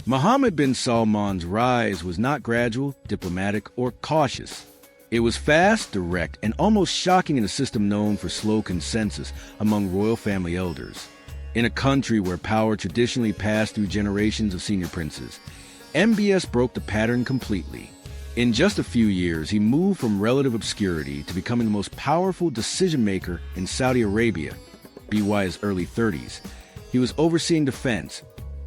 Mohammed bin Salman's rise was not gradual, diplomatic, or cautious. It was fast, direct, and almost shocking in a system known for slow consensus among royal family elders. In a country where power traditionally passed through generations of senior princes, MBS broke the pattern completely. In just a few years, he moved from relative obscurity to becoming the most powerful decision-maker in Saudi Arabia. By his early 30s, he was overseeing defense,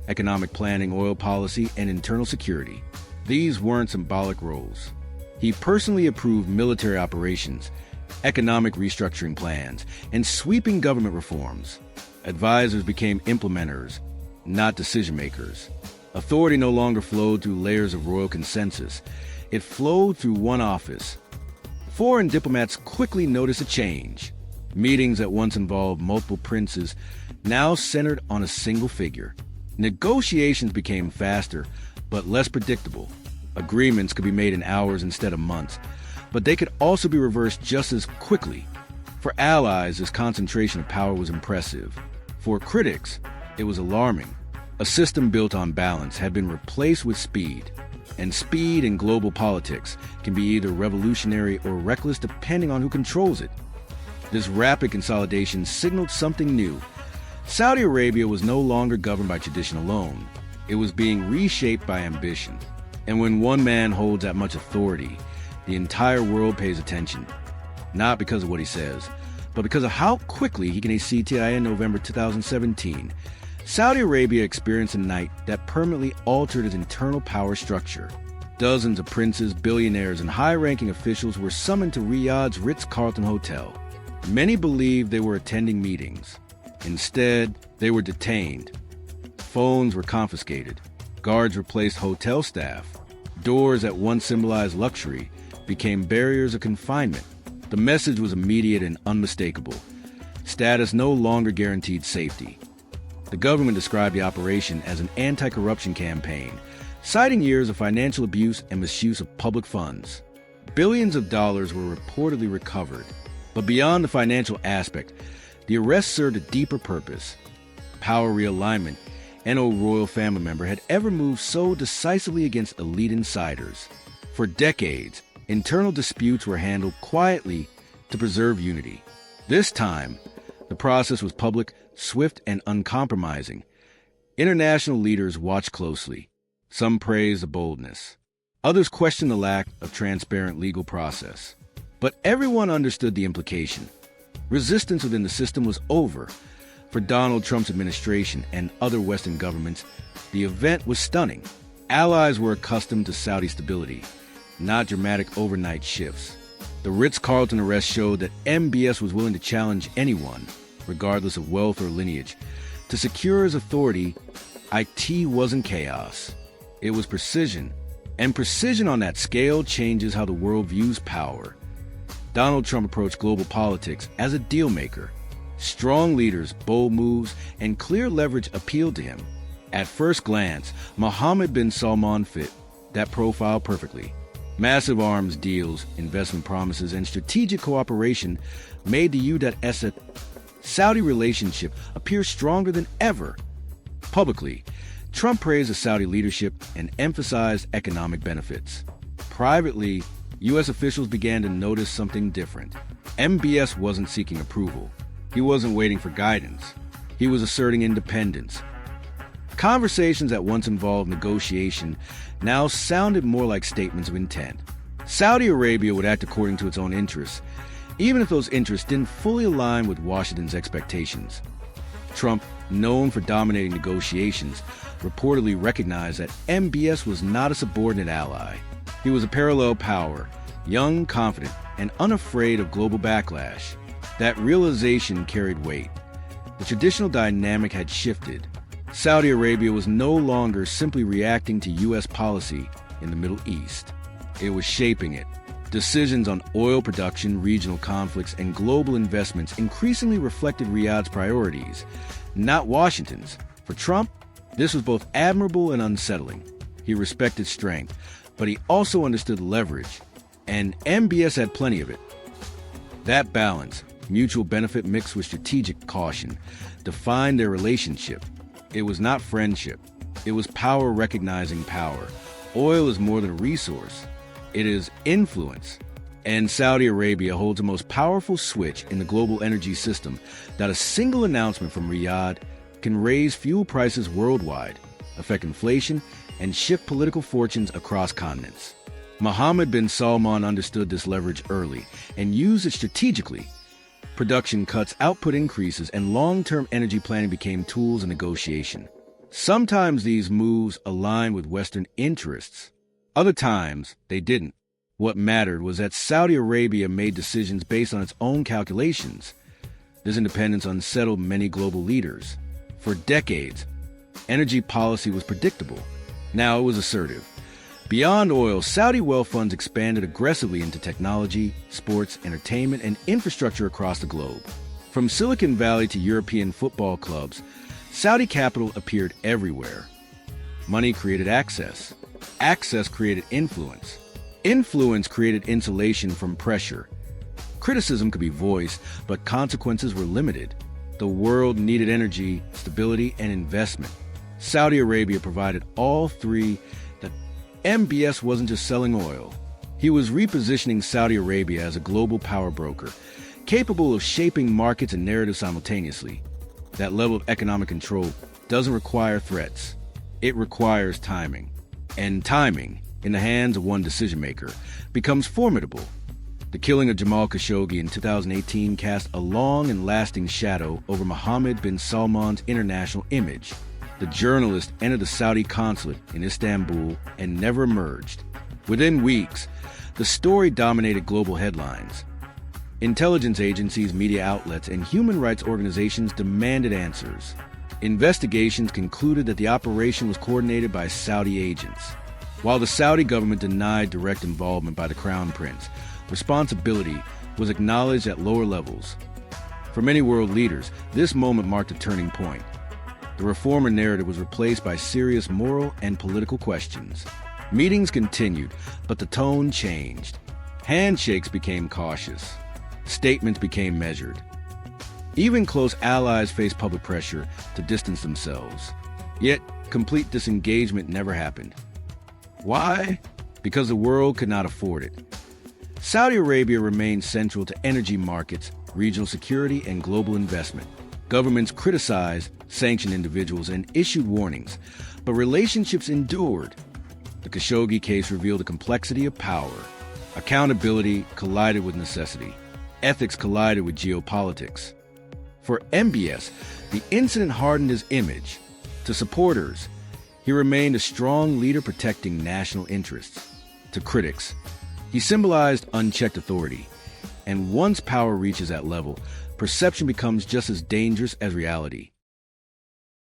economic planning, oil policy, and internal security. These weren't symbolic roles. He personally approved military operations, economic restructuring plans, and sweeping government reforms. Advisors became implementers, not decision-makers. Authority no longer flowed through layers of royal consensus. It flowed through one office. Foreign diplomats quickly noticed a change. Meetings that once involved multiple princes now centered on a single figure. Negotiations became faster, but less predictable. Agreements could be made in hours instead of months, but they could also be reversed just as quickly. For allies, this concentration of power was impressive. For critics, it was alarming. A system built on balance had been replaced with speed. And speed in global politics can be either revolutionary or reckless depending on who controls it. This rapid consolidation signaled something new. Saudi Arabia was no longer governed by tradition alone. It was being reshaped by ambition. And when one man holds that much authority, the entire world pays attention. Not because of what he says, but because of how quickly he can exceed TI in November 2017. Saudi Arabia experienced a night that permanently altered its internal power structure. Dozens of princes, billionaires, and high-ranking officials were summoned to Riyadh's Ritz-Carlton Hotel. Many believed they were attending meetings. Instead, they were detained. Phones were confiscated. Guards replaced hotel staff. Doors that once symbolized luxury became barriers of confinement. The message was immediate and unmistakable. Status no longer guaranteed safety. The government described the operation as an anti-corruption campaign, citing years of financial abuse and misuse of public funds. Billions of dollars were reportedly recovered. But beyond the financial aspect, the arrest served a deeper purpose. Power realignment, and no royal family member had ever moved so decisively against elite insiders. For decades, internal disputes were handled quietly to preserve unity. This time, the process was public, swift, and uncompromising. International leaders watched closely. Some praised the boldness. Others questioned the lack of transparent legal process. But everyone understood the implication. Resistance within the system was over. For Donald Trump's administration and other Western governments, the event was stunning. Allies were accustomed to Saudi stability, not dramatic overnight shifts. The Ritz-Carlton arrest showed that MBS was willing to challenge anyone, regardless of wealth or lineage. To secure his authority, IT wasn't chaos. It was precision. And precision on that scale changes how the world views power. Donald Trump approached global politics as a deal-maker. Strong leaders, bold moves, and clear leverage appealed to him. At first glance, Mohammed bin Salman fit that profile perfectly. Massive arms deals, investment promises, and strategic cooperation made the U.S. Saudi relationship appear stronger than ever. Publicly, Trump praised the Saudi leadership and emphasized economic benefits. Privately, U.S. officials began to notice something different. MBS wasn't seeking approval. He wasn't waiting for guidance. He was asserting independence. Conversations that once involved negotiation now sounded more like statements of intent. Saudi Arabia would act according to its own interests, even if those interests didn't fully align with Washington's expectations. Trump, known for dominating negotiations, reportedly recognized that MBS was not a subordinate ally. He was a parallel power, young, confident, and unafraid of global backlash. That realization carried weight. The traditional dynamic had shifted. Saudi Arabia was no longer simply reacting to U.S. policy in the Middle East. It was shaping it. Decisions on oil production, regional conflicts, and global investments increasingly reflected Riyadh's priorities, not Washington's. For Trump, this was both admirable and unsettling. He respected strength, but he also understood leverage, and MBS had plenty of it. That balance, mutual benefit mixed with strategic caution, defined their relationship. It was not friendship. It was power recognizing power. Oil is more than a resource. It is influence. And Saudi Arabia holds the most powerful switch in the global energy system that a single announcement from Riyadh can raise fuel prices worldwide, affect inflation, and shift political fortunes across continents. Mohammed bin Salman understood this leverage early and used it strategically. Production cuts, output increases, and long-term energy planning became tools of negotiation. Sometimes these moves aligned with Western interests. Other times, they didn't. What mattered was that Saudi Arabia made decisions based on its own calculations. This independence unsettled many global leaders. For decades, energy policy was predictable. Now it was assertive. Beyond oil, Saudi wealth funds expanded aggressively into technology, sports, entertainment, and infrastructure across the globe. From Silicon Valley to European football clubs, Saudi capital appeared everywhere. Money created access. Access created influence. Influence created insulation from pressure. Criticism could be voiced, but consequences were limited. The world needed energy, stability, and investment. Saudi Arabia provided all three. That MBS wasn't just selling oil. He was repositioning Saudi Arabia as a global power broker, capable of shaping markets and narratives simultaneously. That level of economic control doesn't require threats. It requires timing. And timing, in the hands of one decision-maker, becomes formidable. The killing of Jamal Khashoggi in 2018 cast a long and lasting shadow over Mohammed bin Salman's international image. The journalist entered the Saudi consulate in Istanbul and never emerged. Within weeks, the story dominated global headlines. Intelligence agencies, media outlets, and human rights organizations demanded answers. Investigations concluded that the operation was coordinated by Saudi agents. While the Saudi government denied direct involvement by the Crown Prince, responsibility was acknowledged at lower levels. For many world leaders, this moment marked a turning point. The reformer narrative was replaced by serious moral and political questions. Meetings continued, but the tone changed. Handshakes became cautious. Statements became measured. Even close allies faced public pressure to distance themselves. Yet, complete disengagement never happened. Why? Because the world could not afford it. Saudi Arabia remained central to energy markets, regional security, and global investment. Governments criticized, sanctioned individuals, and issued warnings, but relationships endured. The Khashoggi case revealed the complexity of power. Accountability collided with necessity. Ethics collided with geopolitics. For MBS, the incident hardened his image. To supporters, he remained a strong leader protecting national interests. To critics, he symbolized unchecked authority. And once power reaches that level, perception becomes just as dangerous as reality.